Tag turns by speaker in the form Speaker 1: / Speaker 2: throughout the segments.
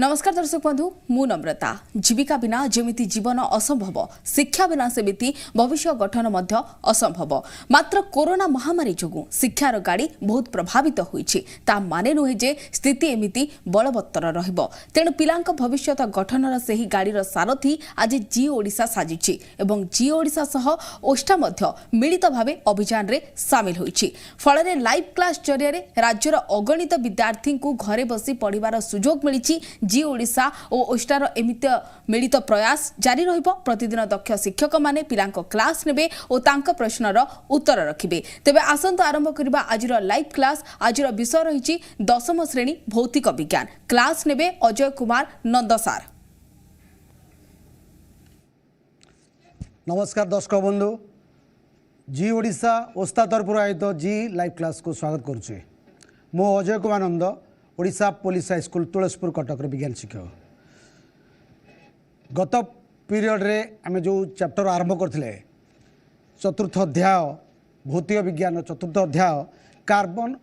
Speaker 1: नमस्कार दर्शक बंधु मु नम्रता। जीविका बिना जमिति जीवन असंभव, शिक्षा बिना सेमिति भविष्य गठन मध्य असंभव। मात्र कोरोना महामारी जोगु शिक्षार गाड़ी बहुत प्रभावित होईछि। ता माने नुहे जे स्थिति एमिति बलवत्तर रहिबो। तेणु पिलांक भविष्यत गठनर सेही गाड़ीर सारथी आज जी ओडिशा साजिछि एवं जी ओडिशा सह ओष्टा मध्य मिलित भावे अभियान रे सामिल होईछि। फलरे लाइव क्लास जरिया राज्यर अगणित विद्यार्थी को घरे बसी पढ़िबार सुजोग मिलिछि। जी ओडिशा और ओष्टार एमित मिलित प्रयास जारी रहिबो। प्रतिदिन दक्ष शिक्षक माने पिलांक क्लास नेबे और तांका प्रश्नर उत्तर रखिबे। तेबे आसंत आरंभ करिबा आजिर लाइव क्लास। आजिर विषय रहिछि दशम श्रेणी भौतिक विज्ञान। क्लास नेबे अजय कुमार नंदसार।
Speaker 2: नमस्कार दर्शक बंधु, जी ओडिशा ओस्ता तरफ आयोजित जी लाइव क्लास को स्वागत करुचे। मो अजय कुमार नंद, ओडिशा पुलिस हाईस्कूल तुलसीपुर कटक विज्ञान शिक्षक। गत पीरियड रे आम जो चैप्टर आरंभ करथिले चतुर्थ अध्याय भौतिक विज्ञान चतुर्थ अध्याय कार्बन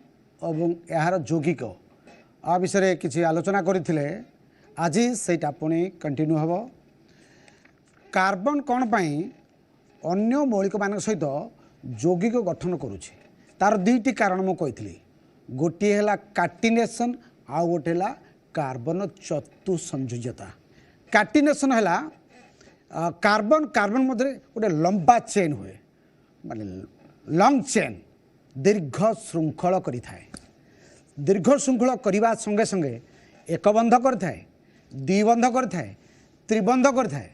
Speaker 2: और यार यौगिक आ विषय किसी आलोचना करथिले। आज सेटा पुणी कंटिन्यू हबो। कार्बन कौन पाई अन्य मौलिक मान सहित यौगिक गठन करुचे। तार दुईटी कारण मु कही, गोटे है कार्टिनेसन आ गोटे है कार्बन चतु संयोजता। कार्टिनेसन है कार्बन कार्बन मध्य गोटे लंबा चेन हुए, माने लंग चेन दीर्घ श्रृंखल करि थाए। दीर्घ श्रृंखल करने संगे संगे एक बंध करथाए, द्विबंध करथाए, त्रिबंध करथाए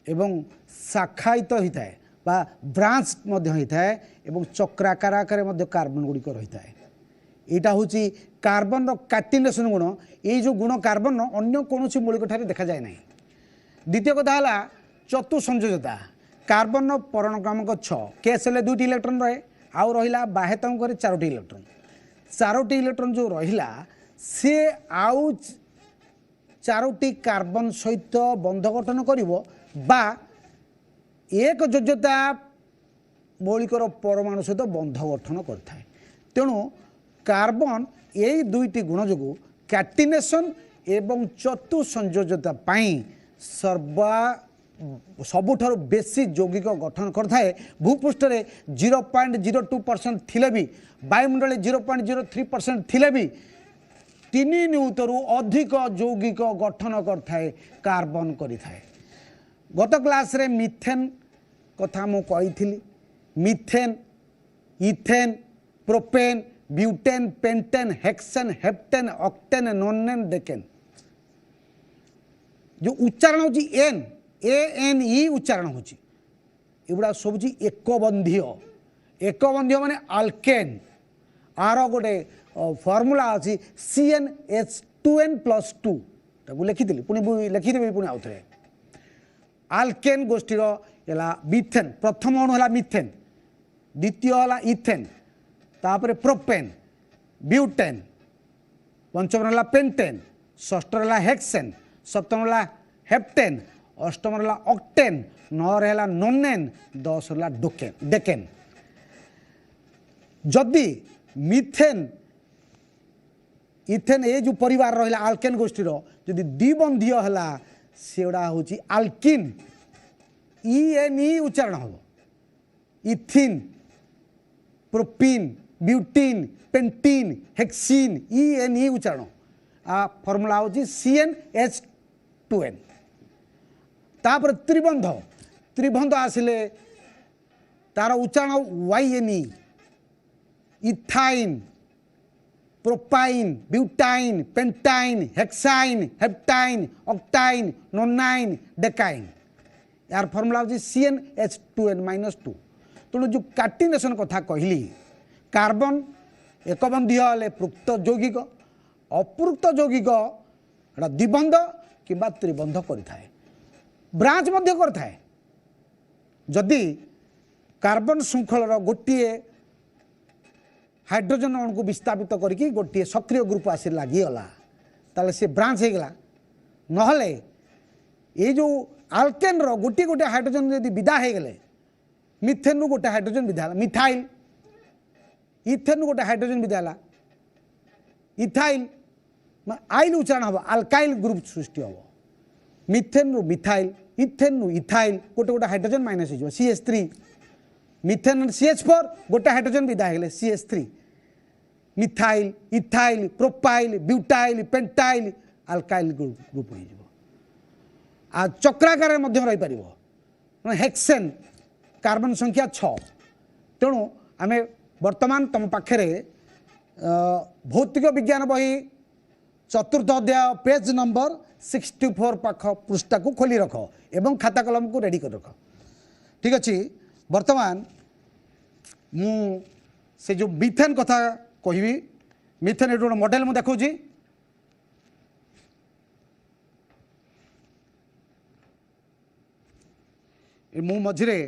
Speaker 2: एवं शाखायित होता है बा ब्रांच मध्य होता है एवं चक्राकार आकार मध्य कार्बन गुड़िक रही है। यहाँ हूँ कार्बन कार्टिनेसन गुण। ये जो गुण कार्बन अन्य कौन मौलिक ठारे देखा जाए ना। द्वितीय कथा है चतु संयोजता। कार्बन परमाणु क्रमांक 6 केस हेल्ले 2टी इलेक्ट्रॉन रहे आउ रहा बाह्यतंक 4टी इलेक्ट्रॉन। 4टी इलेक्ट्रॉन जो रहा सी आउ 4टी कार्बन सहित बंध गठन करिवो बा एक योज्यता मौलिकर परमाणु सहित बंध गठन करथाए। तेणु कार्बन यही दुईटी गुण जो कार्टिनेसन एवं चतु संयोजता सबुठारु बेसी यौगिक गठन करथाए। भूपृष्ठ रे 0.02% थिले भी, वायुमंडल 0.03% थिले भी 3 नियुतरु अधिक यौगिक गठन करथाए कार्बन करिथाए। गत क्लास रे मिथेन कथा मु कही। Methane, ethane, propane, butane, pentane, hexane, heptane, octane, नोनेन, decane. जो उच्चारण होची एन ANE उच्चारण होची। एगुड़ा सब एकबंधीय। एकबंधीय माने अल्केन। आर गोटे फॉर्मूला अच्छी CnH2n+2 लिखी पुणी लिखिदेवी पुणी आउ थे। आल्केन गोष्ठीर मिथेन। प्रथम अणु है मिथेन, द्वितीय है इथेन, तापर प्रोपेन, ब्यूटेन, पंचम है पेंटेन, षष्ठ है हेक्सेन, सप्तम है हेप्टेन, अष्टम है ऑक्टेन, 9 है नोनेन, 10 है डेकेन। जदि मिथेन इथेन ये जो परिवार रहा आल्केन गोष्ठीर जदि द्विबंधीय है सेगुड़ा हूँ आल्किन। ENE उच्चारण हम। Ethene, propene, butene, pentene, hexene, ENE उच्चारण। आ फॉर्मूला हूँ CnH2n। तापर त्रिबंध। त्रिबंध आसिले तार उच्चारण YNE। Ethyne, propyne, butyne, pentyne, hexyne, heptyne, octyne, nonyne, decyne. यार फॉर्मूला हूँ CnH2n-2। तेणु जो कार्टिनेसन कथा कहली, कार्बन एकबंधीय हेले पृक्त यौगिक, अपृक्त यौगिक द्विबंध किंबा त्रिबंध करथाए, ब्रांच मध्य करथाए। जदि कार्बन श्रृंखलर गोटे हाइड्रोजन अणु को विस्थापित करके गोटे सक्रिय ग्रुप आसी लगिगला ताले से ब्रांच हो गला। नहले ये जो आल्केन रो गोटे गोटे हाइड्रोजन यदि विदा हो गले, मिथेन रु गोटे हाइड्रोजन विदा है मिथाइल, इथेन गोटे हाइड्रोजन विदा है इथाइल, आइल उच्चारण हम आल्काइल ग्रुप सृष्टि हम मिथेन रु मिथाइल इथेन रु इथाइल गोटे गोटे हाइड्रोजन माइनस हो CH3 मिथेन CH4 गोटे हाइड्रोजन विदा हो CH3 methyl ethyl propyl butyl pentyl alkyl group हो चक्राकार रही पार हेक्सेन कार्बन संख्या 6 तेणु आम वर्तमान तुम पाखे भौतिक विज्ञान बही चतुर्थ अध्याय पेज नंबर 64 पाख पृष्ठा को खोली रख एवं खाता कलम को रेडी कर रख ठीक अच्छे वर्तमान मु से जो मिथेन कथा कहबी मिथेन गोटे मॉडल मु देखा मु मझिरे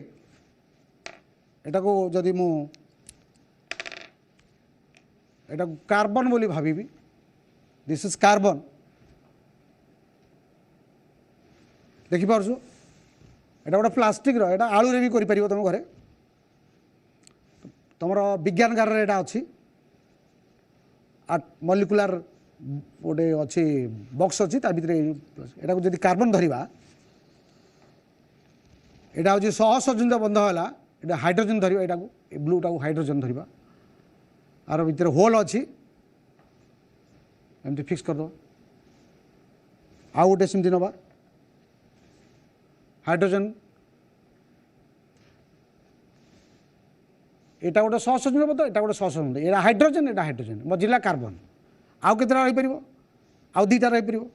Speaker 2: एटा को जदि मु एटा कार्बन बोली भावी दिस इज कार्बन देखिपार एटा गोटे प्लास्टिक एटा आलू रे भी करि परिबो तुम घरे तुमर विज्ञान गार एटा अछि मॉलिक्यूलर गोटे अच्छी बॉक्स अच्छी ता भीतर एटा को जदि कार्बन धरिबा एटा हूँ सहसंयोजक बंध है एटा हाइड्रोजन धरिबा एटा को ब्लूटा को हाइड्रोजन धरिबा आर भीतर होल अच्छी एमती फिक्स कर दो आउ गोटे सेमती नवा हाइड्रोजन एटा गोटे सहसंयोजक बंध एटा गोटे सहसंयोजक एटा हाइड्रोजन मझिला कार्बन आउ केतरा रही परिबो आउ दीटा रही परिबो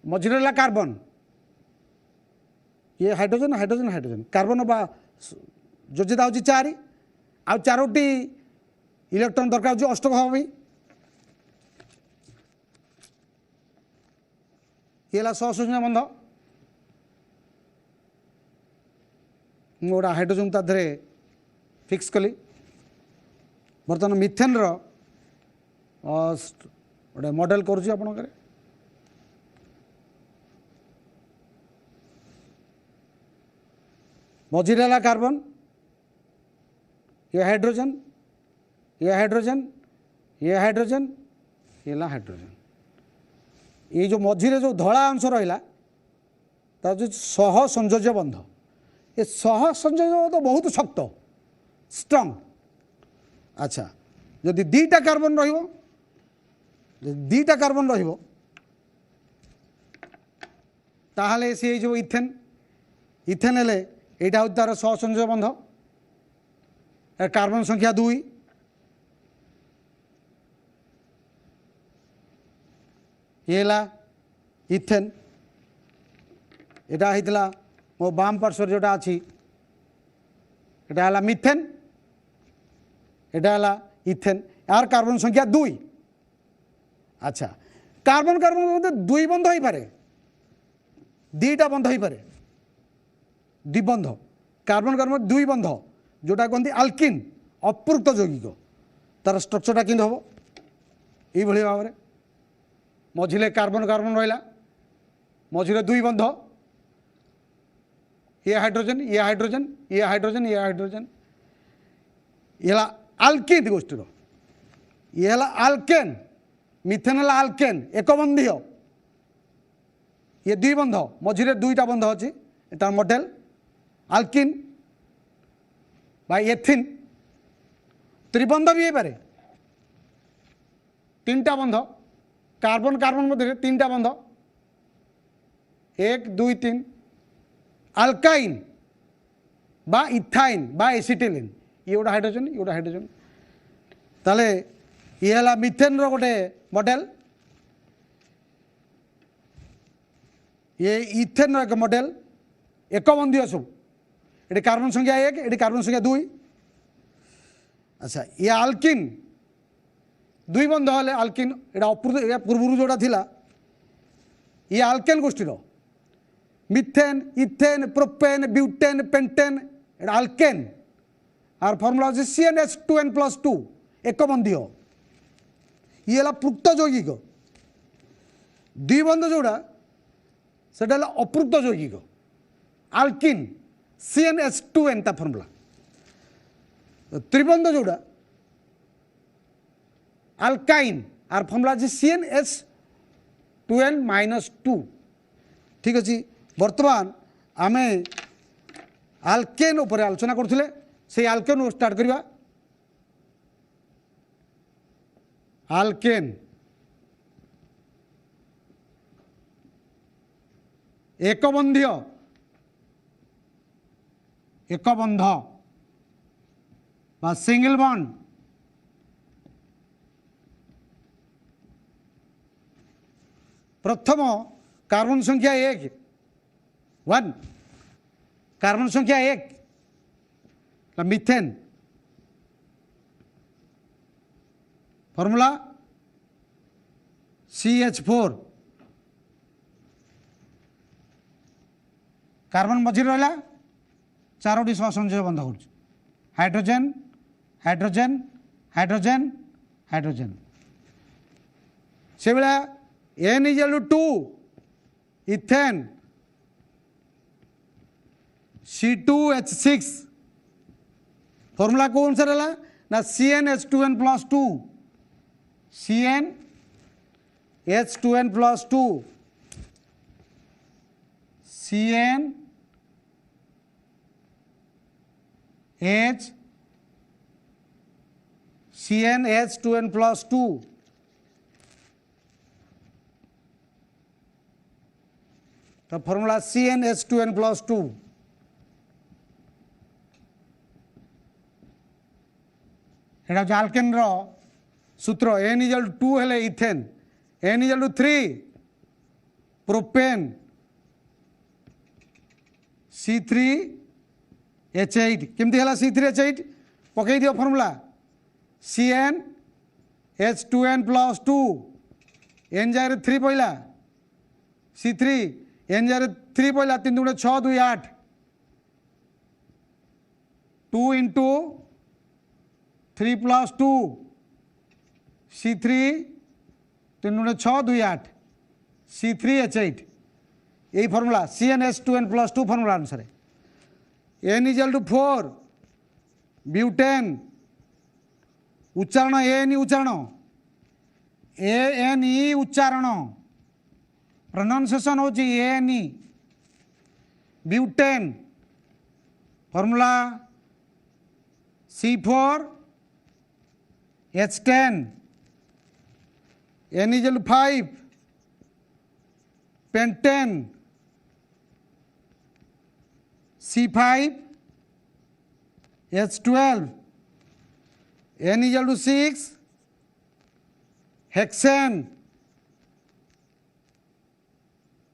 Speaker 2: मझिरे कार्बन ये हाइड्रोजन हाइड्रोजन हाइड्रोजन कार्बन बा योजिता हूँ 4 आउ 4टी इलेक्ट्रॉन दरकार हो अष्टक भाव ये सहसंयोजक बंध गोटा हाइड्रोजन ता धरे फिक्स कली बर्तमान मिथेन गोटे मॉडल करुँच आपणकर मझिरे कार्बन ये हाइड्रोजन ये हाइड्रोजन ये हाइड्रोजन ये हाइड्रोजन ये जो मझिरे जो धला अंश रहा जो सहसंयोज्य बंध ये सहसंयोजक तो बहुत शक्त स्ट्रंग अच्छा जदि दीटा कार्बन दीटा कार्बन ताहले सी जो इथेन इथेन हेले यहाँ हूँ तार सहसंयोजक बंध कार्बन संख्या 2 ये इथेन यहाँ होता मो बाम पार्श्व जोटा अच्छी यहाँ मिथेन यहाँ इथेन यार कार्बन संख्या 2 अच्छा कार्बन कार्बन मध्य 2 बंध हो पारे दीटा बंध हो पारे द्विबंध कार्बन कार्बन 2 बंध जोटा कहते आल्किन अपूर्त यौगिक तार स्ट्रक्चरटा कि हम ये भाव में मझिले कार्बन कार्बन रहा मझिरे 2 बंध ये हाइड्रोजन ये हाइड्रोजन ये हाइड्रोजन ये हाइड्रोजन ये आल्किन गोष्ठी ये आल्केन मिथेन आल्केन एक बंधीय ये 2 बंध मझिरे 2टा बंध अच्छी तार मॉडल आल्किन बा एथिन त्रिबंध भी हो 3टा बंध कार्बन कार्बन मध्य 3टा बंध 1 2 3 आल्काइन बा इथाइन बा एसिटिलिन ये गोटे हाइड्रोजन ये गोटे हाइड्रोजन ताले ये है मिथेन रो गोटे मॉडल ये इथेन रो एक मॉडल एक बंधीय सब ये कार्बन संख्या 1 ये कार्बन संख्या 2 अच्छा ये आल्किन 2 बंध हेले आल्किन यहाँ अपूर्व पूर्व जोड़ा थिला ये आल्केन गोष्ठी methane ethane propane butane pentane Etah Alcaine are formula होची CnH2n+2 एक बंधीय ये पृक्त यौगिक 2 बंध जोड़ा से अपूर्त यौगिक आल्किन CnH2n ता फॉर्मूला त्रिबंध जोड़ा alkyne are formula ji CnH2n-2 ठीक अच्छे। बर्तमान आम आल्केन उपर आलोचना करथिले से आल्केन स्टार्ट करवा। आल्केन एकबंधीय एकबंध बा सिंगल बॉन्ड प्रथम कार्बन संख्या 1 कार्बन संख्या 1 मीथेन फॉर्मूला CH4 कार्बन मझे रहा 4टी सहसंयोजक बंध कर हाइड्रोजेन हाइड्रोजेन हाइड्रोजेन हाइड्रोजेन से भाया N=2 इथेन C2H6 फॉर्मूला कौन सा रहा ना CnH2n+2 CnH2n+2 CnH2n+2 तो फॉर्मूला CnH2n+2 यहाँ आल्केन सूत्र N=2 हेले इथेन N=3 प्रोपेन C3H8 केमती है C3H8 पकई दियो फॉर्मूला CnH2n+2 N जाए 3 पहला C3 N जाए 3 पहला 3 × 6 2 8 2 × 3 + 2 C3 3 × 6 2 8 C3H8 यही फॉर्मूला CnH2n+2 फॉर्मूला अनुसार N=4 ब्यूटेन उच्चारण ANE उच्चारण ANE उच्चारण प्रोनाउंसिएशन होची ANE butane formula C4H10 N=5 pentane C5H12 N=6 hexane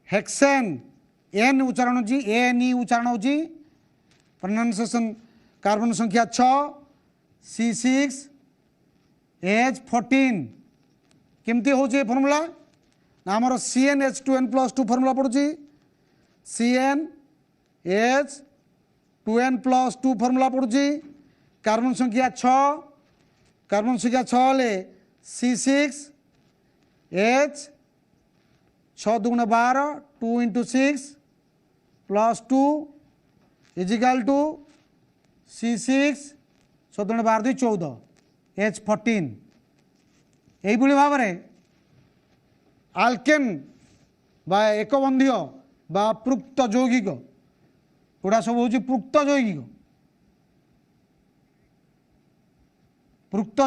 Speaker 2: hexane N उच्चारण होची ANE उच्चारण होची प्रोनाउंसिएशन कार्बन संख्या 6 C6H14 केमती होची फॉर्मूला ना आमर CnH2n+2 फॉर्मूला पड़ुची CnH2n+2 फॉर्मूला पड़ुची कार्बन संख्या 6 ले C6H 6 × 12 2 × 6 + 2 = C6 7 × 12 2 14 H14 यही भाव में आल्केन बा एकबंधीय बा पृक्त यौगिक गुड़ा सब हूँ पृक्त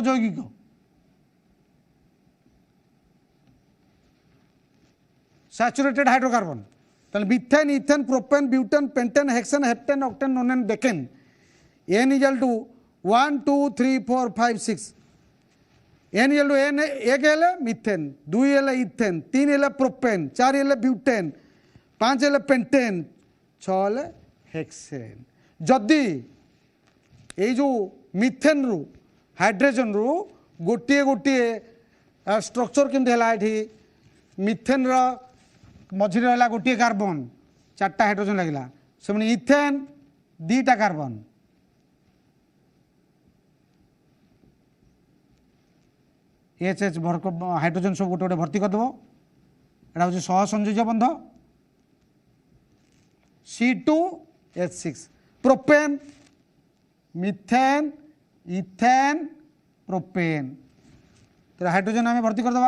Speaker 2: यौगिक सैचुरेटेड हाइड्रोकार्बन ताले methane ethane propane butane pentane hexane heptane octane नोनेन decane N=1 2 3 4 5 6 N=N 1 हेले मिथेन 2 हेले इथेन 3 हेले प्रोपेन 4 हेले ब्यूटेन 5 हेले पेंटेन 6 हेले हेक्सेन जदि ये जो मिथेन रु हाइड्रोजन रु गोटे गोटे स्ट्रक्चर केमती है ये मिथेन मझे रहा गोटे कार्बन 4टा हाइड्रोजन लगे से इथेन 2टा कार्बन एच भरक हाइड्रोजन सब गोटे गोटे भर्ती करदेव यहाँ हूँ सहसंयोजक बंध C2H6 propane methane ethane propane तो हाइड्रोजन आम भर्ती करदे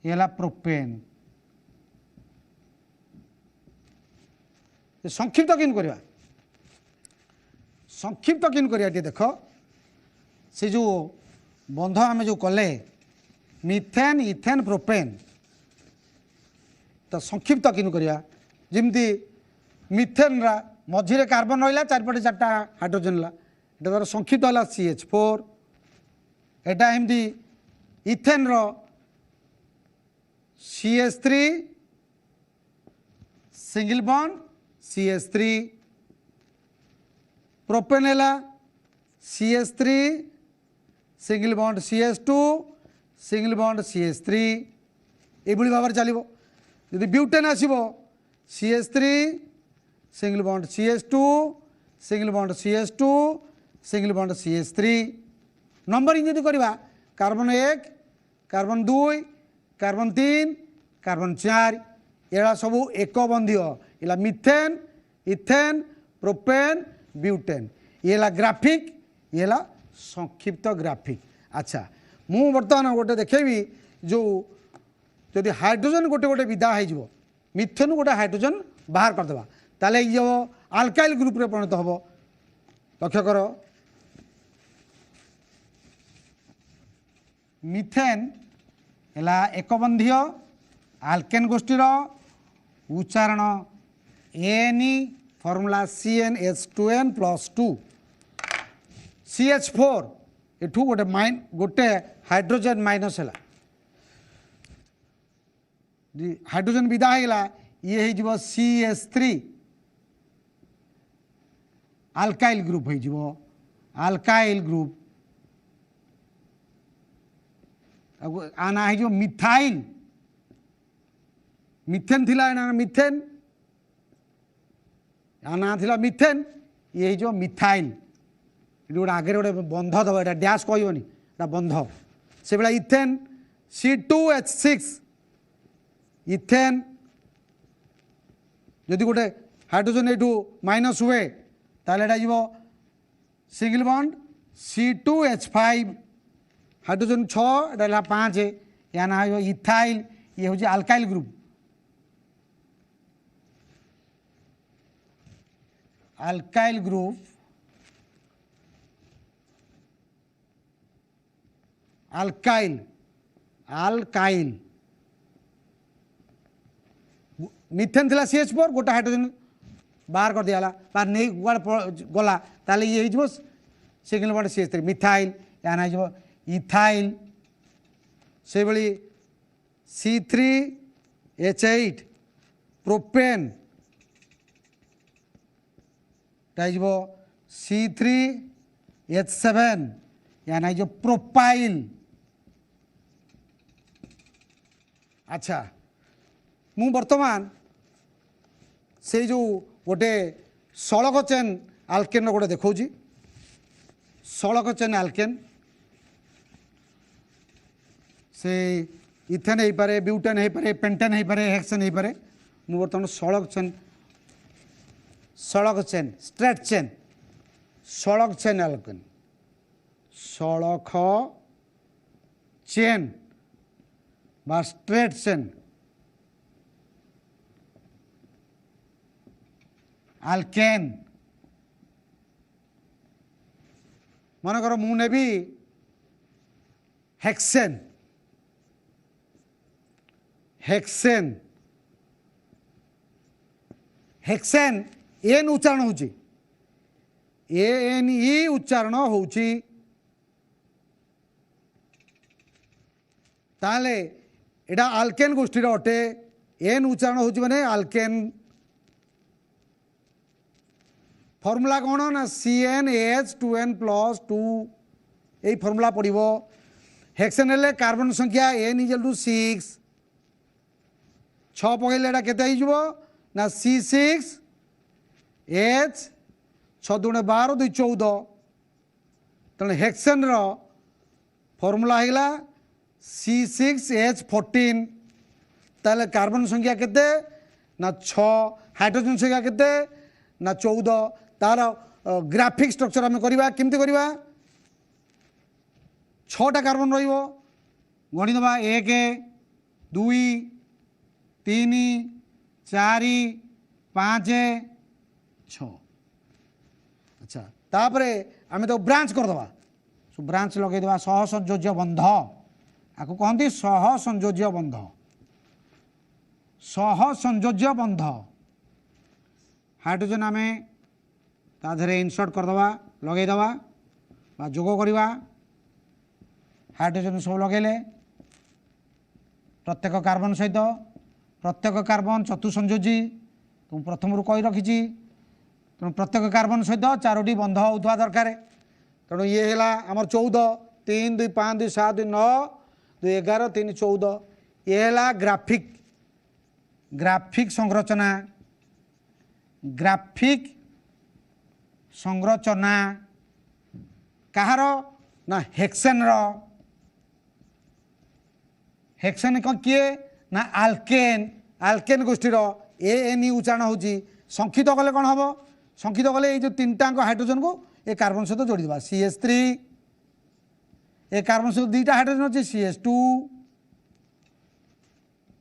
Speaker 2: ये प्रोपेन संक्षिप्त किन करवा संक्षिप्त किन करवा देख से जो बंध आम जो कले मिथेन इथेन प्रोपेन तो संक्षिप्त किन करवा जमती मिथेन मझे कार्बन रहा चारिपटे चार्टा हाइड्रोजन है तार संक्षिप्त है CH4 एटा एमती ethane CH3 single bond CH3 propane है CH3 single bond CH2 single bond CH3 ये भाव में चलो यदि ब्यूटेन आसो CH3 single bond CH2 single bond CH2 single bond CH3 numbering यदि करवा कार्बन 1 कार्बन 2 कार्बन 3 कार्बन 4 ये सब एक बंधीय ये मिथेन इथेन प्रोपेन ब्यूटेन ये ग्राफिक ये संक्षिप्त ग्राफिक अच्छा मु बर्तमान गोटे देखेबी जो जदि हाइड्रोजन गोटे गोटे विदा हो मिथेन गोटे हाइड्रोजन बाहर करदे ताले ये आल्काइल ग्रुप रे परिणत हम लक्ष्य कर मिथेन है एक बंधीय आल्केन गोष्ठीर उच्चारण एनी फॉर्मूला CnH2n+2 CH4 एठू गोटे हाइड्रोजन माइनस है हाइड्रोजन विदा होगा ये हो CH3 आल्काइल ग्रुप हो आल्काइल ग्रुप आना है मिथाइल मिथेन थिला मिथेन आना थिला मिथेन ये जो मिथाइल गोटे आगे गोटे बंध दब ये डैश कहनी बंध से भाई इथेन C2H6 इथेन जदि गोटे हाइड्रोजन यू माइनस हुए ताले सिंगल बॉन्ड C2H5 हाइड्रोजन 6 एटा 5 या ना इथाइल ये हूँ आल्काइल ग्रुप आल्काइल ग्रुप आल्काइल आल्काइल मिथेन थिला CH4 गोटे हाइड्रोजन बाहर कर दिया बाहर नहीं गला ताले ये हो सिंगल बॉन्ड CH3 मिथाइल या ना इथाइल से भली C3H8 प्रोपेन C3H7 या ना जो प्रोपाइल अच्छा मु वर्तमान से जो गोटे सड़क चेन आल्केन गोटे देखा सड़क चेन आल्केन से इथेन हो पारे ब्यूटेन हो पारे पेंटेन हो पारे हेक्सेन हो पारे मु बर्तमान सड़क चेन स्ट्रेट चेन सड़क चेन आल्केन सड़क चेन बा स्ट्रेट चेन आल्केन मनकर मु नेबी हेक्सेन हेक्सेन हेक्सेन एन उच्चारण होची ANE उच्चारण होची ताले एटा आल्केन गोष्ठी अटे एन उच्चारण होची माने आल्केन फॉर्मूला कौन ना CnH2n+2 यही फॉर्मूला पड़ो हेक्सेन हेले कार्बन संख्या N = 6 6 पकड़े केते ना C6H 6 × 12 2 14 तेणु हेक्सेन फॉर्मूला है C6H14 ताले कार्बन संख्या केते ना 6 हाइड्रोजन संख्या केते ना 14 तार ग्राफिक स्ट्रक्चर आम करवा केमती करवा 6टा कार्बन रहिबो गणिदबा 1 2 3 4 5 6 अच्छा तापरे आम तो ब्रांच करदबा सो ब्रांच लगेदेवा सह संयोज्य बंध आपको कहती सह संयोज्य बंध सह संयोज्य बंध हाइड्रोजन आम ताधे इनसर्ट करदबा लगेदबा बा जोग करवा हाइड्रोजन सब लगेले प्रत्येक कार्बन सहित प्रत्येक कार्बन चतुसंयोजी तुम प्रथम कही रखी तेणु प्रत्येक कार्बन सहित 4टी बंध होता दरकार तेणु ये है आमर 14 3 2 5 2 7 2 9 2 11 3 14 ये है ग्राफिक ग्राफिक संरचना ग्राफिक संरचना कहार ना हेक्सेन हेक्सेन किए ना आल्केन आल्केन गोष्ठीर ANE उच्चारण होची संक्षिप्त कले कौन हम संक्षिप्त कले जो 3टा हाइड्रोजन को ए कार्बन सहित जोड़ी देवा CH3 ए कार्बन सहित 2टा हाइड्रोजन अच्छे CH2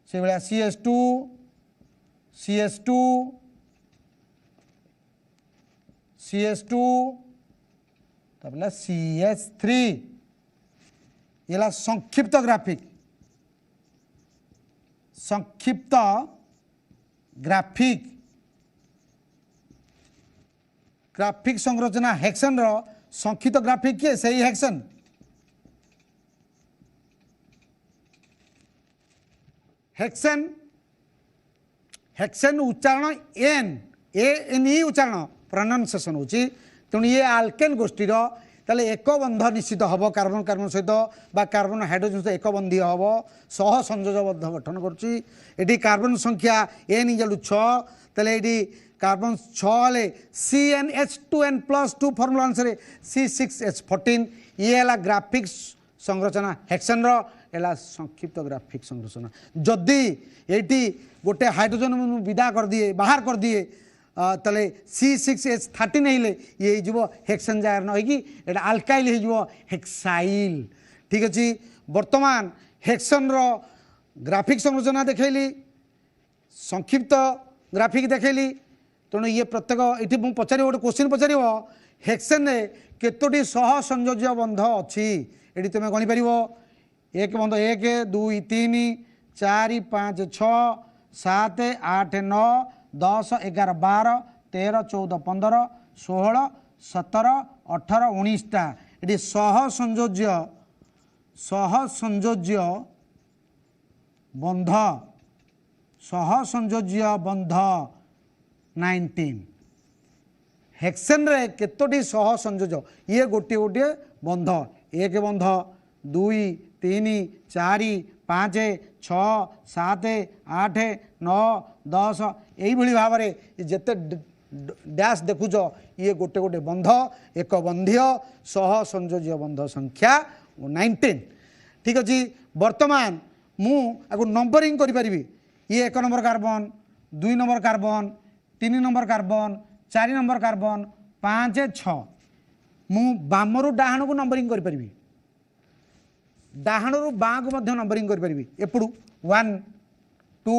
Speaker 2: से भाया CH2 CH2 CH2 तब CH3 ये संक्षिप्त ग्राफिक संक्षिप्त ग्राफिक ग्राफिक संरचना हेक्सेन रो संक्षिप्त ग्राफिक किए सही हेक्सेन हेक्सेन हेक्सेन उच्चारण ANE उच्चारण प्रोनाउंसिएशन होची तेणु ये आल्केन गोष्ठीर ताले एक बंध निश्चित हम कार्बन कार्बन सहित बा कार्बन हाइड्रोजन सहित एक बंधी हम सह संयोजबद्ध गठन करुच्ची कार्बन संख्या N = 6 ताले ये कार्बन 6 CnH2n+2 फॉर्मूला अनुसार C6H14 ये है ग्राफिक संरचना हेक्सेन रो संक्षिप्त ग्राफिक संरचना जदि ये गोटे हाइड्रोजन विदा कर दिए बाहर कर दिए तले C6H13 नहीं ये जो हेक्सेन जगह न होगी एटा अल्काइल हो हेक्साइल ठीक अच्छे वर्तमान हेक्सेन रो ग्राफिक संरचना देखली संक्षिप्त ग्राफिक देखली तेणु ये प्रत्येक ये मुझे पचार गोटे क्वेश्चन पचार हेक्सेन केतोटी सह संयोज्य बंध अच्छी ये तुम गणिपार एक बंध 1 2 3 4 5 6 7 8 9 10 11 12 13 14 15 16 17 18 19टा ये सह संयोज्य बंध सह संयोज्य बंध 19 हेक्सेन रे केतोटी सह संयोज्य ये गोटे गोटे बंध एक बंध 2 3 4 5 6 7 8 9 10 यही भाव में जिते डैश देखुच ये गोटे गोटे बंध एक बंधीय सह संयोज्य बंध संख्या 19 ठीक अच्छे वर्तमान मुझे नंबरिंग करी ये 1 number carbon 2 number carbon 3 number carbon 4 number carbon 5 6 मु बामरू डाहाण को नंबरिंग करी डाहाणु बाँ को नंबरिंग करी एपड़ू 1 2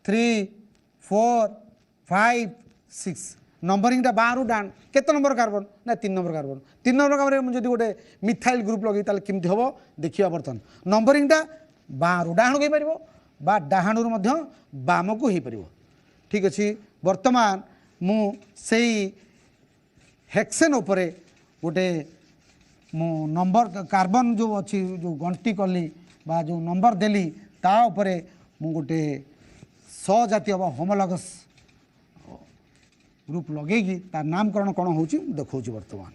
Speaker 2: 3 4 5 6 नंबरिंग बाँ रू डाण केत नंबर कार्बन ना 3 नंबर कार्बन 3 नंबर कार्बन मुझे गोटे मिथाइल ग्रुप लगे केमती हम देखिए बर्तमान नंबरिंग बाँ रू डाहाण को हो पार डाहाणु बाम को हो पार ठीक अच्छे वर्तमान मु से हेक्सेन उपरे गोटे मु नंबर कार्बन जो अच्छी जो गणती कली बा जो नंबर देली ता उपरे मु गोटे सजातीय होमोलॉगस ग्रुप लगेगी तार नामकरण कौन हो देखा वर्तमान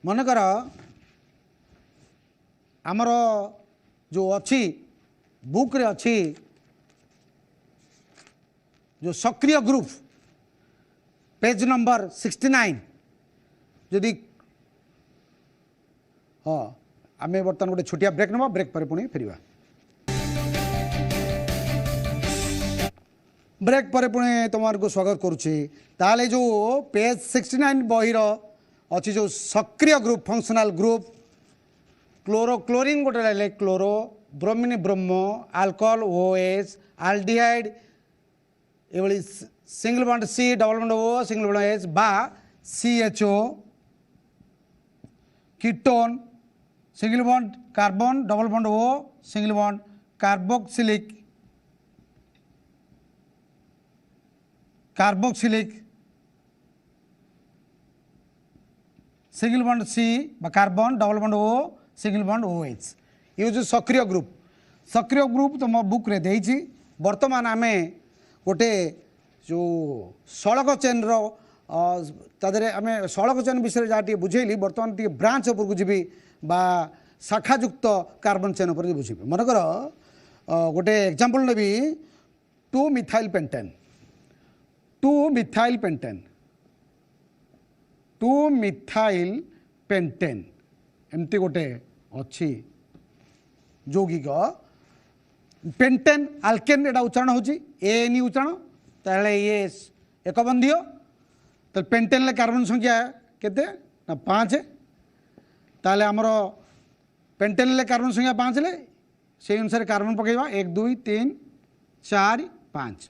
Speaker 2: मनकर आमर जो अच्छी बुक रे अच्छी जो सक्रिय ग्रुप पेज नंबर 69 जदि हाँ आम बर्तमान गोटे छोटिया ब्रेक नवा ब्रेक पर पुणी फेरिया ब्रेक पर पुणे तुमको स्वागत करुच्ची ताले जो पेज 69 बहीर अच्छी जो सक्रिय group functional group chloro chlorine गोटे लाइले chloro bromine bromo alcohol OH aldehyde ये single bond C double bond O single bond H बा CHO ketone single bond carbon double bond O single bond carboxylic single bond C carbon double bond O single bond OH ये जो सक्रिय group तुम book रे देइछि वर्तमान आमे गोटे जो सड़क चेन रो तादरे आमे सड़क चेन विषय जहाँ टी बुझेली वर्तमान टी ब्रांच उपर को जीवी बा शाखायुक्त कार्बन चेन उपर बुझेबी मनकर गोटे एग्जांपल नेबी 2 मिथाइल पेंटेन 2 मिथाइल पेंटेन एमती गोटे अच्छी यौगिक पेंटेन आल्केन एटा उच्चारण होची एन उच्चारण ताले ये एक बंधीय तो पेंटेन ले कार्बन संख्या केते ना 5 ताले हमरो पेंटेन ले कार्बन संख्या 5 ले से अनुसार कार्बन पकेबा 1 2 3 4 5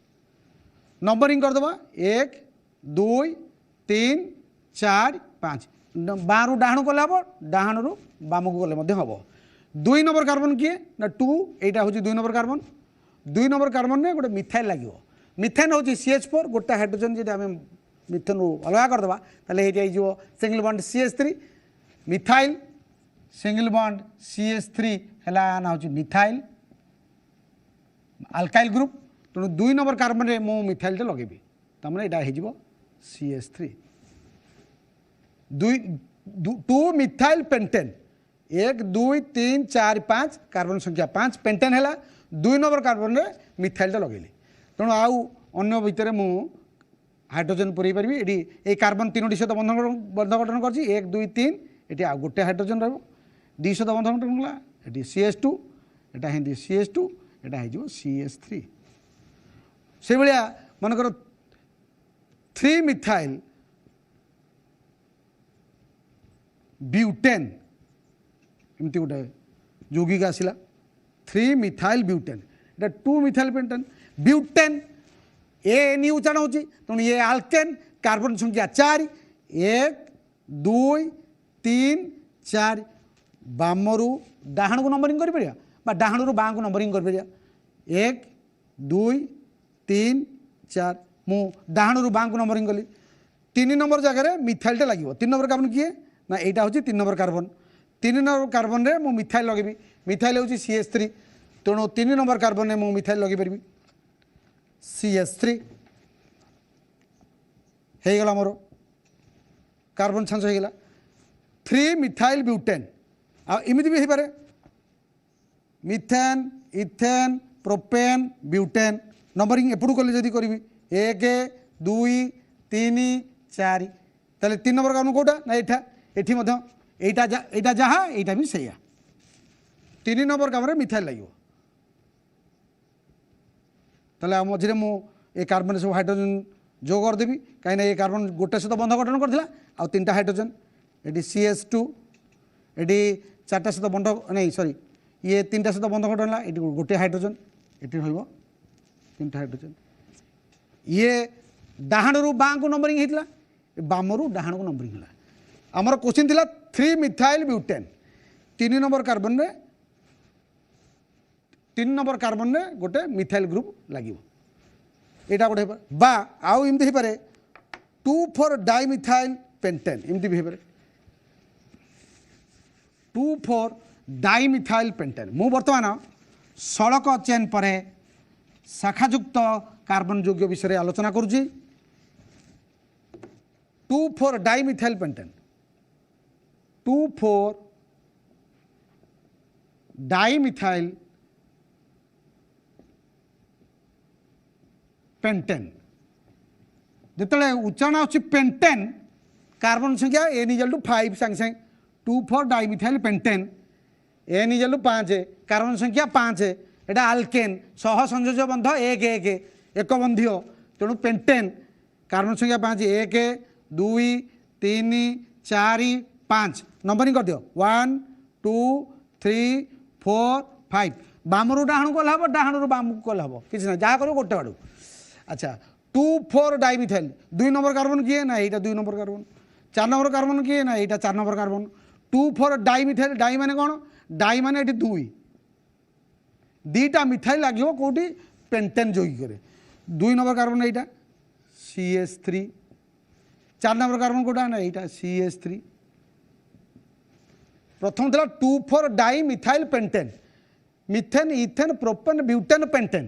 Speaker 2: नंबरिंग कर दबा 1 2 3 4 5 बारु डाहणु कले हम डाहणु बाम को गले हम 2 नंबर कार्बन किए ना 2 एटा हूँ 2 नंबर कार्बन 2 नंबर कार्बन में गोटे मिथाइल लगे मिथेन हूँ CH4 गोटे हाइड्रोजन जी आम मिथेन अलग करदे ताले single bond CH3 methyl single bond CH3 है ना हूँ मिथाइल अल्काइल ग्रुप तेणु 2 नंबर कार्बन में मु मिथाइल लगेबी तमें यहाँ CH3 2 मिथाइल पेंटेन 1 2 3 4 5 कार्बन संख्या 5 पेंटेन है 2 नंबर कार्बन में मिथाइल लगेली तेणु आउ अन्य भितर मु हाइड्रोजन पुरई पारि ये कार्बन 3टी सहित बंध गठन कर 1 2 3 ये आ गोटे हाइड्रोजन डी सहित बंध गठन कला ये CH2 एटा हिंदी CH2 एटा हो CH3 से भाया मनकर 3 मिथाइल ब्यूटेन एमती गोटे यौगिक आसला 3 मिथाइल ब्यूटेन एटा 2 मिथाइल पेंटेन ब्यूटेन एन उच्चारण होची तेणु ये आल्केन कार्बन संख्या 4 1 2 3 4 बामरू डाहण को नंबरिंग कर पारिया डाहणु बाँ को नंबरिंग कर पारिया 1 2 3 4 मु डाहणु बाँ को नंबरिंग कली 3 नंबर जगह मिथाइलटा लगे 3 नंबर कार्बन किए ना यहाँ हूँ 3 नंबर कार्बन 3 नंबर कार्बन में मु मिथाइल लगे मिथाइल हूँ CH3 तेणु 3 नंबर कार्बन में मु मिथाइल लगे पारि CH3 हो गला मोर कार्बन छांस हो गला 3 मिथाइल ब्यूटेन आमती भी हो पारे methane ethane propane butane numbering एपटू कले जदि करी 1 2 3 4 ताले 3 नंबर कार्बन कौटा ना एटा जहाँ यहाँ भी सैया 3 नंबर कार्बन मिथाइल लगे ताले मझे मु ये कार्बन सब हाइड्रोजन जो करदेवी कहीं ये कार्बन गोटे सहित बंध गठन करता आ 3टा हाइड्रोजन ये CH2 ये 4टा सहित बंध नहीं सॉरी ये 3टा सहित बंध गठन है ये गोटे हाइड्रोजन ये रही 3टा हाइड्रोजन ये डाहणु बाँ को नंबरिंग होता बामरू डाहण को नंबरिंग है आमर क्वेश्चन थिला 3 मिथाइल ब्यूटेन 3 नंबर कार्बन में 3 नंबर कार्बन में गोटे मिथाइल ग्रुप लगे यहाँ गोटे बा आउ एमती हो पारे 2,4 डाइमिथाइल पेंटेन एमती भी हो पारे 2,4 डाइमिथाइल पेंटेन मु बर्तमान सड़क चेन पर शाखायुक्त कार्बन यौगिक विषय आलोचना करुच्ची 2,4 डाइमिथाइल पेंटेन 2,4 डाइमिथाइल पेंटेन जिते उच्चारण अच्छी पेंटेन कार्बन संख्या एन इजल टू 5 सांगे सांगे 2,4 dimethyl pentane n equal to 5 carbon संख्या 5 एटा आल्केन सह संयोज बंध 1 1 एक बंधीय तेणु पेंटेन कार्बन संख्या 5 1 2 3 4 5 नंबरिंग कर दियो 1 2 3 4 5 बामरू डाहण को हम डाहणु बाम को हम किसी ना जहाँ करो गोटे आड़ू अच्छा 2 4 डाइमिथाइल 2 नंबर कार्बन किए ना यहाँ 2 नंबर कार्बन 4 नंबर कार्बन किए ना यहाँ 4 नंबर कार्बन 2 4 डाइमिथाइल डाइ माने कौन डाइ माने ये 2 2टा मिथाइल लगे कौटी पेंटेन जोगी करे 2 नंबर कार्बन यहाँ CH3 4 नंबर कार्बन कौटा ना यहाँ CH3 प्रथम था 2 4 die methyl pentane methane ethane propane butane pentane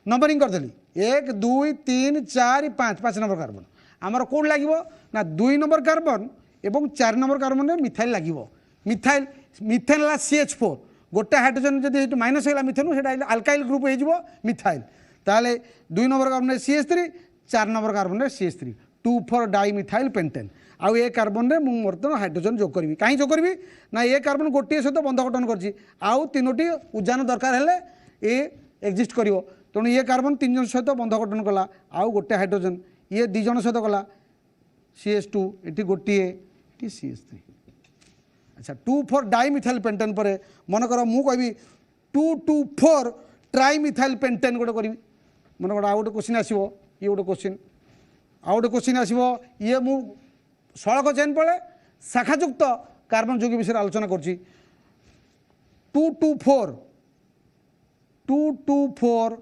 Speaker 2: numbering करदेली 1 2 3 4 5 5 नंबर कार्बन आमर कौन लगे ना 2 नंबर कार्बन एवं 4 नंबर कार्बन में मिथाइल लगे मिथाइल मिथेन है CH4 गोटे हाइड्रोजन जब माइनस होगा मिथेन से अल्काइल ग्रुप हो मिथाइल ताले 2 number carbon CH3 4 number carbon CH3 2 4 die methyl pentane आउ ए कार्बन में मुझे बर्तमान हाइड्रोजन जोग करी कहीं जोग करी ना ये कार्बन गोटे सहित बंध गठन करू तीनोटी उजान दरकार है ये एक्जिस्ट कर तेणु ये कार्बन 3 जन सहित बंध गठन कला आउ गोटे हाइड्रोजन ये 2 जन सहित कला CH2 ये गोटे CH3 अच्छा 2 4 डाइ मिथाइल पेंटेन पर मनकर मु कहि 2 2 4 ट्राई मिथाइल पेंटेन गोटे करी मनकर आउ गोटे क्वेश्चन आसो ये गोटे क्वेश्चन आउ गोटे क्वेश्चन आसो ये मु सड़क चेन पड़े शाखायुक्त कार्बन जोगी विषय आलोचना कर 2 2 4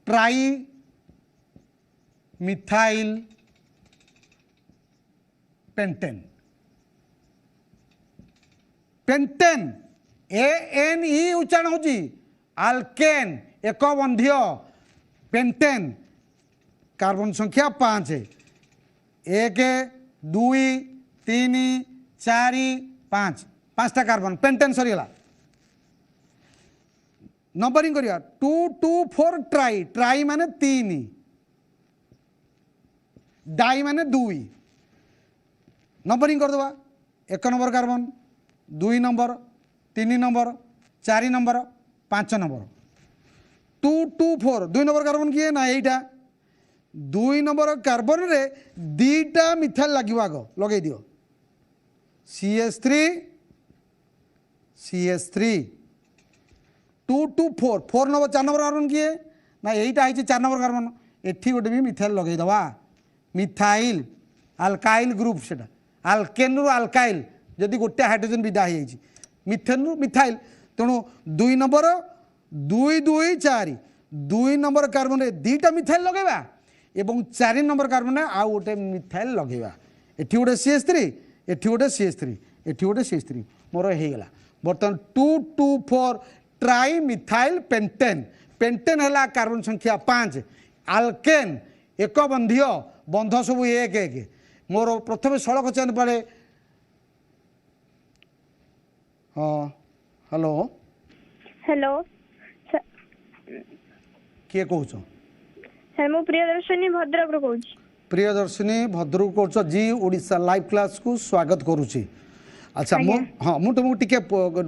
Speaker 2: tri methyl pentane pentane ANE उच्चारण होची आल्केन एक बंधीय पेंटेन कार्बन संख्या 5 1 2 3 4 5 5टा कार्बन पेंटेन सरीगला नंबरिंग करिया 2 2 4 ट्राई ट्राई माने 3 डाई माने 2 नंबरिंग कर दवा 1 number carbon 2 number 3 number 4 number 5 number 2 2 4 2 number carbon किए ना यहीटा 2 नंबर कार्बन रे 2टा मिथाइल लगे आग लगे दियो CH3 CH3 2 2 4 4 number 4 number carbon किए ना यहीटा है 4 नंबर कार्बन एठी गोटे भी मिथाइल लगे दवा मिथाइल अल्काइल ग्रुप से अल्केन रु अल्काइल जदि गोटे हाइड्रोजन विदा हो मिथेन रु मिथाइल तेणु 2 नंबर 2 2 4 2 नंबर कार्बन रे 2टा मिथाइल लगेबा एवं 4 नंबर कार्बन आउ गोटे मिथाइल लगेबा एठी गोटे CH3 एठी गोटे CH3 एठी गोटे CH3 मोर हेगला बर्तमान 2 2 4 ट्राई मिथाइल पेंटेन पेंटेन है कार्बन संख्या 5 आल्केन एक बंधीय बंध सब 1 1 मोर प्रथम सड़क चयन पड़े हाँ हेलो
Speaker 3: हेलो
Speaker 2: किए कौच
Speaker 3: सर मु प्रियदर्शनी भद्रक कहूँ
Speaker 2: प्रियदर्शनी भद्रक कौच जी ओडिशा लाइव क्लास को स्वागत करुच्ची अच्छा मु हाँ मुझे तुमको टिके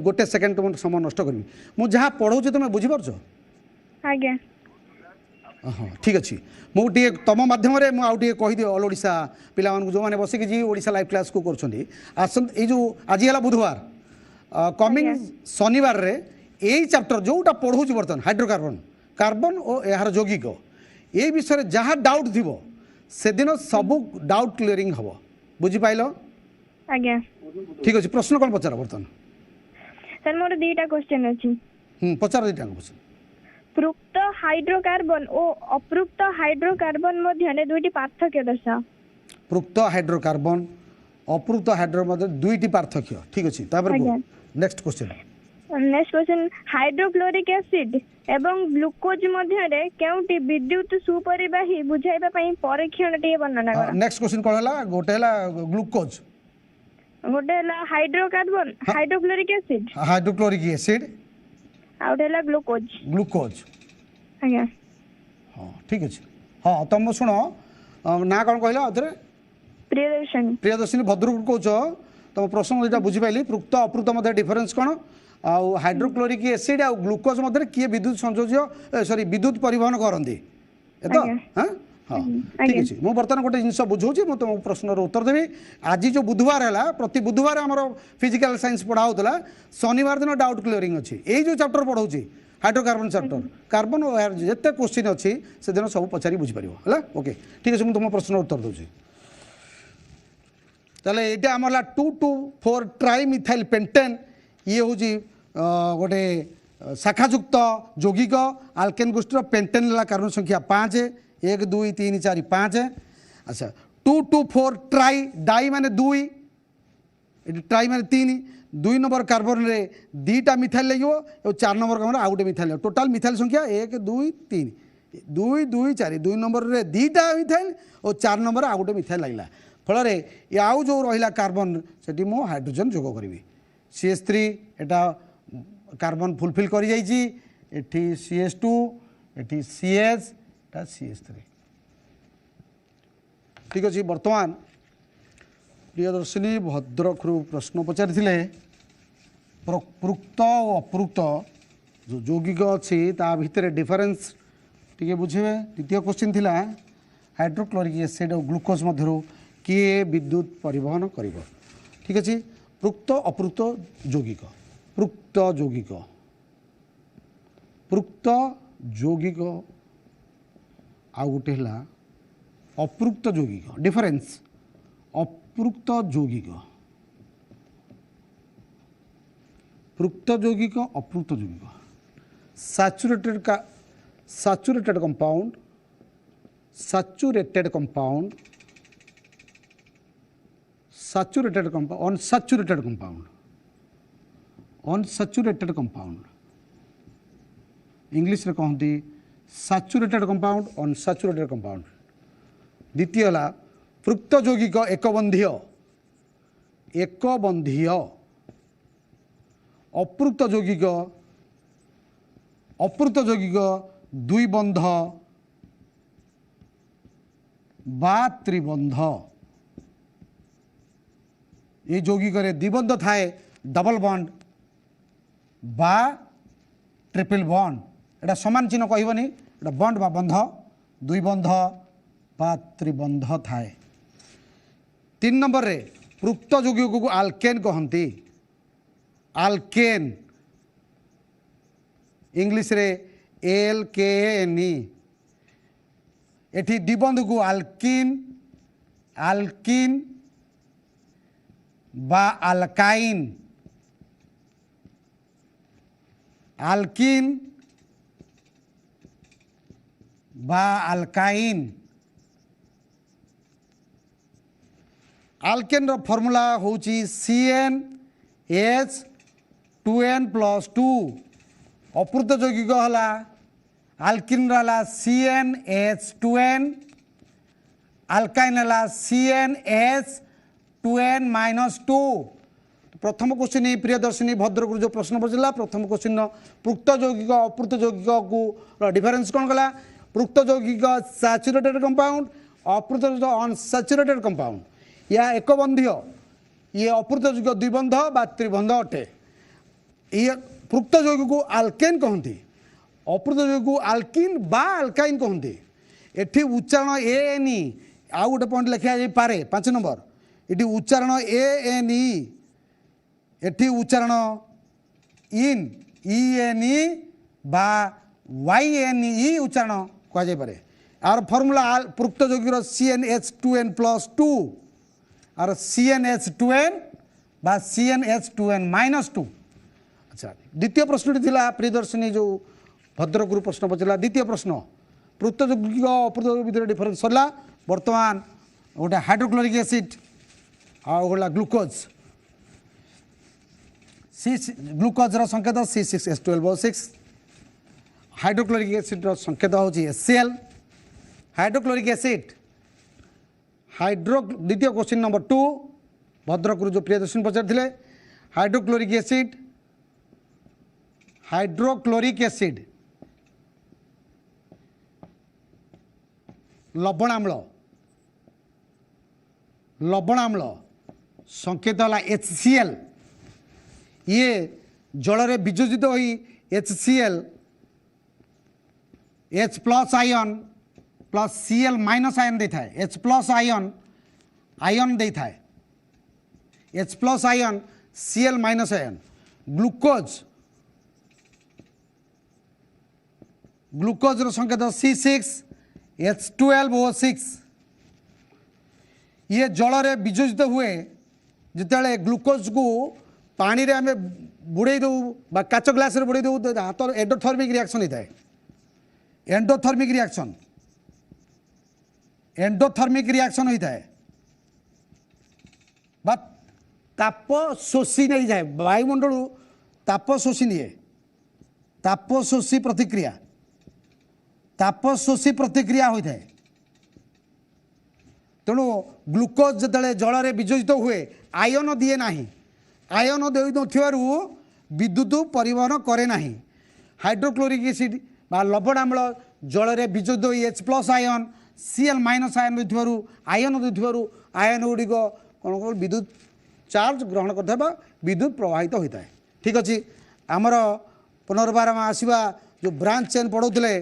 Speaker 2: गोटे सेकेंड तुम समय नष्ट करी मुझे जहाँ पढ़ाऊँ तुम बुझीपार
Speaker 3: आज्ञा
Speaker 2: हाँ ठीक अच्छे मुझे तुम मध्यम मुझे कहीदि ऑल ओडिशा पिला जो मैंने बसिक जी ओडिशा लाइव क्लास को कर जो आज है बुधवार कमिंग शनिवार रे यही चैप्टर जोटा पढ़ाऊँ बर्तमान हाइड्रोकार्बन कार्बन और यार यौगिक ये विषय जहाँ डाउट थी से दिन सब डाउट क्लीयरिंग हम बुझीपाल
Speaker 3: आज्ञा
Speaker 2: ठीक अच्छे प्रश्न कौन पचार बर्तमान
Speaker 3: सर मोर 2टा क्वेश्चन अछि
Speaker 2: पचार 2टा क्वेश्चन
Speaker 3: पृक्त हाइड्रोकार्बन और अपृक्त हाइड्रोकार्बन मध्य 2टी पार्थक्य दर्शाओ
Speaker 2: पृक्त हाइड्रोकार्बन अपृक्त हाइड्रो मध्य 2टी पार्थक्य ठीक अच्छे next question
Speaker 3: next question hydrochloric acid एवं ग्लूकोज मध्य केउटी विद्युत सुपरिवाही बुझाइबा पई परीक्षण टे वर्णना करा
Speaker 2: नेक्स्ट क्वेश्चन कोन हला गोटे हला ग्लूकोज
Speaker 3: गोटे हला हाइड्रोकार्बन हाइड्रोक्लोरिक
Speaker 2: एसिड
Speaker 3: आउट हला ग्लूकोज
Speaker 2: ग्लूकोज
Speaker 3: आज्ञा
Speaker 2: हाँ ठीक अच्छे हाँ तुम शुण ना कौन कहला अथरे प्रियदर्शनी भद्रक कौच तुम प्रश्न दुटा बुझीपाली पृक्त अपृक्त मध्य डिफरेन्स कौन आउ हाइड्रोक्लोरिक एसिड आउ ग्लूकोज मध्य किए विद्युत संयोज्य सॉरी विद्युत परिवहन करती ए तो हाँ हाँ ठीक अच्छे मुझे बर्तमान गोटे जिन बुझाऊँ मुझे तुम प्रश्नर उत्तर देवी आज जो बुधवार है प्रति बुधवार आम फिजिकल साइंस पढ़ा होता शनिवार दिन डाउट क्लियरिंग अच्छी यही जो चैप्टर पढ़ाऊँ हाइड्रोकार्बन चैप्टर कार्बन और जिते क्वेश्चन अच्छी से दिन सब पचारि बुझीपर है ओके ठीक अच्छे मुझे तुम प्रश्न उत्तर दूसरी ताले ये आम 2,2,4 ट्राइमिथाइल पेंटेन ये हूँ गोटे शाखायुक्त यौगिक आल्केन गोष्ठी पेंटेन कार्बन संख्या 5 1 2 3 4 5 अच्छा 2,2,4 ट्राई डाई माने 2 ट्राई माने 3 2 नंबर कार्बन रे 2टा मिथाइल लगे और 4 नंबर कार्बन आउ गोटे मिथाइल टोटाल मिथाइल संख्या 1 2 3 2 2 4 2 नंबर रे 2टा मिथाइल और 4 नंबर आउ गोटे मिथाइल लगला फल आउ जो रहा कार्बन से मो हाइड्रोजन जोग करी CH3 एटा कार्बन फुलफिल कर एठी CH2 एठी CH एटा CH3 ठीक अच्छे बर्तमान प्रियदर्शिनी भद्रक प्रश्न पचारि प्रकृत और अप्रुक्त जो यौगिक अच्छी ता भितर डिफरेन्स टी बुझे द्वितीय क्वेश्चन थिला हाइड्रोक्लोरिक एसिड और ग्लुकोज मध्य किए विद्युत परिवहन करिवो ठीक अच्छे पृक्त अप्रुक्त यौगिक पृक्त यौगिक पृक्त यौगिक आउ गोटे है अप्रुक्त यौगिक डिफरेन्स अप्रुक्त यौगिक पृक्त यौगिक अप्रुक्त यौगिक saturated compound saturated compound saturated compound unsaturated compound English रे कहती सैचुरेटेड कंपाउंड अनसैचुरेटेड कंपाउंड द्वितीय है पृक्त यौगिक एकबंधीय अप्रुक्त यौगिक द्विबंध बा त्रिबंध ये यौगिक द्विबंध थाए डबल बॉन्ड बा ट्रिपल बॉन्ड एटा समान चिन्ह कहबनी एटा बॉन्ड बा बंध द्विबंध बा त्रिबंध थाए 3 नंबर रे पृक्त यौगिक को आल्केन कहती आल्केन इंग्लिश रे LKN एठी द्विबंध को आल्किन आल्किन बा अल्काइन आल्किन बा अल्काइन आल्केन रो फॉर्मूला होची CnH2n+2 अप्रुत यौगिक हला आल्किन रहा CnH2n अल्काइन हला CnH2n-2 प्रथम क्वेश्चन प्रियदर्शिनी भद्रक जो प्रश्न पचारा प्रथम क्वेश्चन पृक्त यौगिक अप्रुत यौगिक को डिफरेन्स कौन कला पृक्त यौगिक सैचुरेटेड कंपाउंड अप्रुत अनसैचुरेटेड कंपाउंड या एकबंधीय ये अप्रुत यौगिक द्विबंध बा त्रिबंध अटे ये पृक्त यौगिक को आल्केन कहते अप्रुत यौगिक को आल्किन बा अल्काइन कहते एठी उच्चारण ANE आउ गोटे पॉइंट लिखा जाई पारे 5 नंबर इटी उच्चारण ANE एठी उच्चारण इन ENE बा YNE उच्चारण कह जाई पारे आर फॉर्मूला पृक्त यौगिक CnH2n+2 और CnH2n बा CnH2n-2 अच्छा द्वितीय प्रश्न थिला प्रियदर्शिनी जो भद्रक प्रश्न पचारा द्वितीय प्रश्न पृक्त यौगिक अप्रुत यौगिक डिफरेन्स सरला बर्तमान गोटे हाइड्रोक्लोरिक एसिड आ गला ग्लुकोज ग्लुकोज संकेत C6H12O6 हाइड्रोक्लोरिक एसिड संकेत हूँ HCl हाइड्रोक्लोरिक एसिड द्वितीय क्वेश्चन नंबर 2 भद्रक जो प्रियदर्शन पचारे हाइड्रोक्लोरिक एसिड लवणाम्ल संकेत है HCl ये जल रे वियोजित होई HCl H+ ion plus Cl minus ion दे थाए H प्लस आयन दे थाए H plus ion Cl minus ion glucose रो संकेत C6H12O6 ये जल रे वियोजित हुए जिते ग्लूकोज को पानी रे आमे बुड़े दो काच ग्लास रे बुड़े दो हाथ एंडोथर्मिक रिएक्शन होता है एंडोथर्मिक रिएक्शन होता है बा ताप शोषी नहीं जाए वायुमंडल ताप शोषी निए ताप शोषी प्रतिक्रिया होता है तेणु ग्लूकोज जो जल रे वियोजित हुए आयन दिए ना आयन दे विद्युत परिवहन करे ना हाइड्रोक्लोरिक एसिड बा लवण आम्ल जल रे वियोजित H plus ion Cl minus ion ion ion गुड़िक कौन विद्युत चार्ज ग्रहण करता विद्युत प्रवाहित होता है। ठीक अच्छे आमर पुनर्बार आसवा जो ब्रांच चेन पढ़ाऊे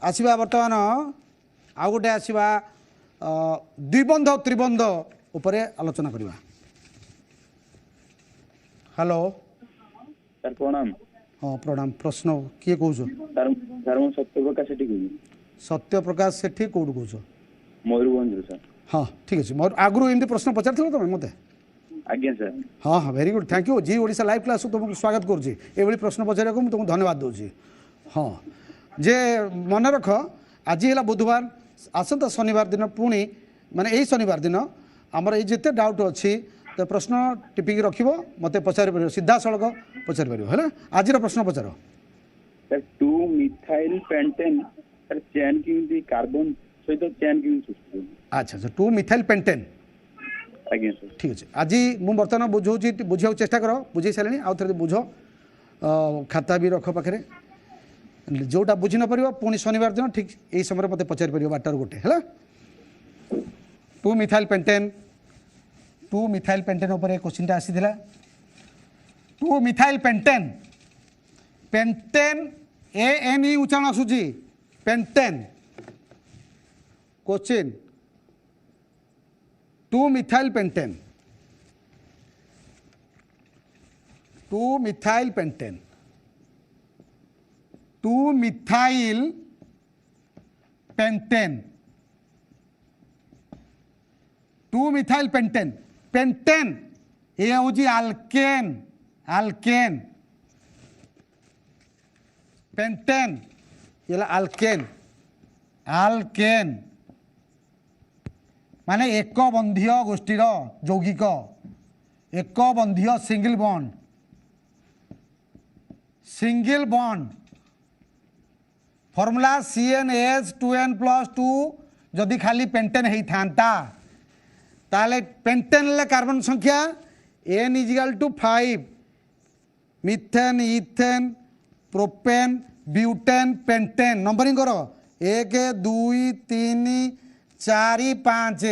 Speaker 2: आसवा बर्तमान आउ गोटे आसवा द्विबंध त्रिबंध उपरे आलोचना करवा। हेलो
Speaker 4: सर प्रणाम।
Speaker 2: हाँ प्रणाम प्रश्न किए कौच
Speaker 4: सर मु सत्यप्रकाश सेठी कहूँ
Speaker 2: सत्यप्रकाश सेठी कौट कौच
Speaker 4: मयूरभंज सर।
Speaker 2: हाँ ठीक अच्छे मोर आगु एमती प्रश्न पचार तुम मत
Speaker 4: आज्ञा सर।
Speaker 2: हाँ हाँ वेरी गुड थैंक यू जी ओडिशा लाइव क्लास तुमको स्वागत करुँची ये प्रश्न पचार को तुमको धन्यवाद दूसरी। हाँ जे मन रख आज है बुधवार आसंता शनिवार दिन पुणी माने यही शनिवार दिन आमर ये जिते डाउट अच्छी तो प्रश्न टिपिक रख मत पचारि पार सीधा सड़क पचारि पार है आज प्रश्न पचार
Speaker 4: sir 2 methyl pentane sir chain की कार्बन सहित चेन की
Speaker 2: अच्छा अच्छा 2 मिथाइल पेंटेन
Speaker 4: आज्ञा सर।
Speaker 2: ठीक अच्छे आज मुझे बर्तमान बुझाऊँ बुझा चेष्टा कर बुझे सारे आउ थे बुझ खाता भी रख पाखे जोटा बुझी न पार पुणी शनिवार दिन ठीक यही समय मत पचारि पार 12 गोटे है 2 मिथाइल पेंटेन उपर क्वेश्चन आसी 2 मिथाइल पेंटेन ANE उच्चारण आसूची pentane question 2 methyl pentane 2 methyl pentane 2 methyl pentane 2 methyl pentane pentane ये हूँ आल्केन आल्केन पेंटेन ये आल्केन आल्केन माने एक बंधीय गोष्ठीर यौगिक एक बंधीय सिंगल बॉन्ड फॉर्मूला CnH2n+2 जदि खाली पेंटेन होता ताले पेंटेन कार्बन संख्या N = 5 methane ethane propane butane pentane numbering करो 1 2 3 4 5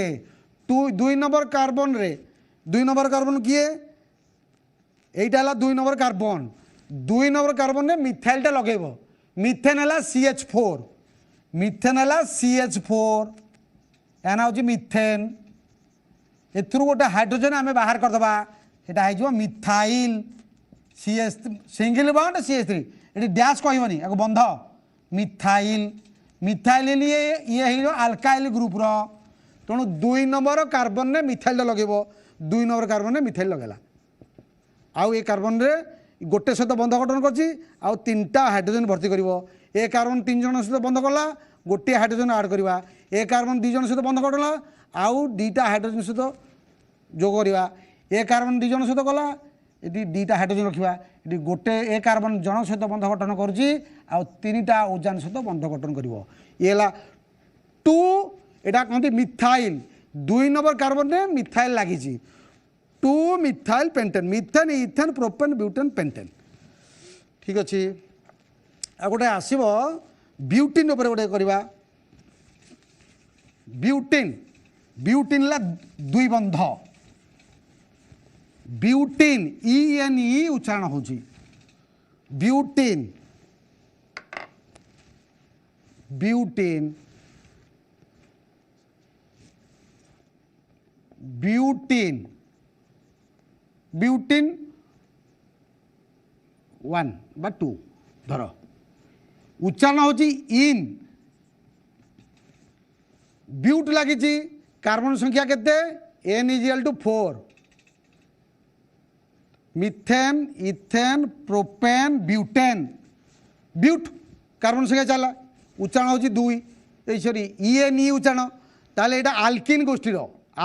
Speaker 2: 2 नंबर कार्बन रे 2 नंबर कार्बन किए यहीटा है 2 नंबर कार्बन 2 नंबर कार्बन रे मिथाइलटा लगेब मिथेन है CH4 मिथेन है CH4 याना हूँ मिथेन एथुरु गोटे हाइड्रोजन आम बाहर करदे यहाँ हो methyl CH single bond CH3 ये डैश कहबनी या बंध मिथाइल मिथाइल ये आल्काइल ग्रुप तेणु 2 नंबर कार्बन में मिथाइल लगेब 2 नंबर कार्बन में मिथाइल लगेला आउ ये कार्बन रे गोटे सहित बंध गठन करछि आउ 3टा हाइड्रोजन भर्ती करिवो ए कार्बन 3 जन सहित बंध कला गोटे हाइड्रोजन ऐड करवा ए कार्बन 2 जन सहित बंध कटला आउ 2टा हाइड्रोजन सहित जोग करवा ए कार्बन 2 जन सहित कला ये 2टा हाइड्रोजन रखा ये गोटे ए कार्बन जन सहित बंध गठन करुच्ची आउ 3टा ओजान सहित बंध गठन कर ये 2 एटा कहते मिथाइल 2 नंबर कार्बन में मिथाइल लगी 2 methyl pentane methane ethane propane butane pentane ठीक अच्छे आ गोटे आसब ब्यूटिन उपर गोटे करवा ब्यूटिन ब्यूटिन ला 2 बंध ब्यूटिन ENE उच्चारण होची ब्यूटिन ब्यूटिन ब्यूटीन ब्यूटीन 1 बा 2 धर उच्चारण होची इन ब्यूट लगी कार्बन संख्या केते N=4 methane ethane propane butane but carbon संख्या चला उच्चारण होची 2 ए सॉरी ENE उच्चारण ताले एटा आल्किन गोष्ठीर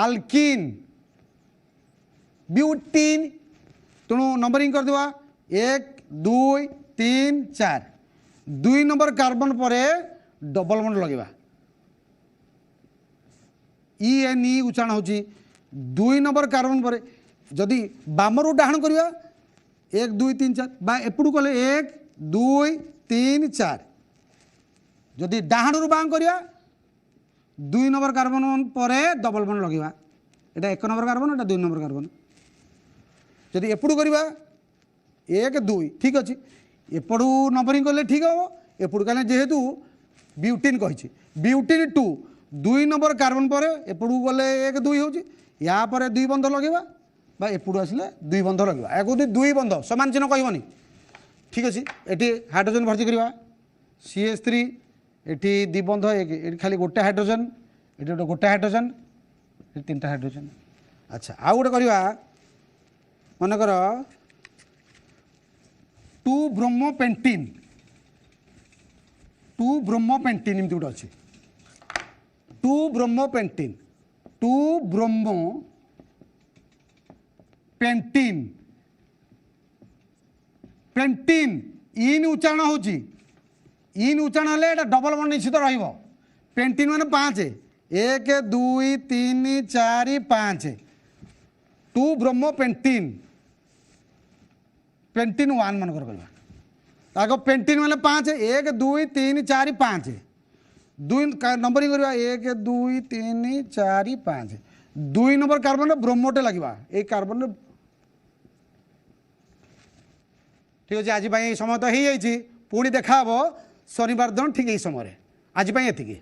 Speaker 2: आल्किन ब्यूटीन तेणु नंबरिंग कर देवा 1 2 3 4 2 नंबर कार्बन पर डबल बॉन्ड लगेगा ENE उच्चारण होची 2 नंबर कार्बन पर जदि बामरू डाहण करवा 1 2 3 4 बा एपड़ू कले 1 2 3 4 जदि डाहण बाँ करवा 2 नंबर कार्बन पर डबल बॉन्ड लगेगा एटा 1 नंबर कार्बन एटा 2 नंबर कार्बन जदि एपड़ू करवा 1 2 ठीक अच्छे एपड़ू नंबरिंग कले ठीक हम एपड़ू कले जेहेतु ब्यूटीन कही ब्यूटीन 2 2 नंबर कार्बन पर एपड़ू गले 1 2 हो या पर 2 बंध लगेगा बा एपड़ू आसले 2 बंध लगेगा या कहते 2 बंध समान चिन्ह कहबनी ठीक अच्छे ये हाइड्रोजन भर्ती करवा CH3 ये 2 बंध ये खाली गोटे हाइड्रोजन ये गोटे हाइड्रोजन ये 3टा हाइड्रोजन अच्छा आउ गोटे करवा मनकर 2 ब्रोमोपेंटीन 2 ब्रोमोपेंटीन एमती गोटे अच्छे 2 ब्रोमोपेंटीन 2 ब्रोमोपेंटीन पेंटीन इन उच्चारण होची इन उच्चारण हेले एटा डबल बॉन्ड निश्चित रहिबो पेंटीन माने 5 1 2 3 4 5 2 ब्रोमोपेंटीन पेंटीन 1 मन कर आगे पेंटीन माने 5 1 2 3 4 5 2 नंबरिंग करवा 1 2 3 4 5 2 नंबर कार्बन ब्रोमोटे लगे ये कार्बन ठीक अच्छे आज समय तो हो पुणी देखा शनिवार दिन ठीक यही समय आज ये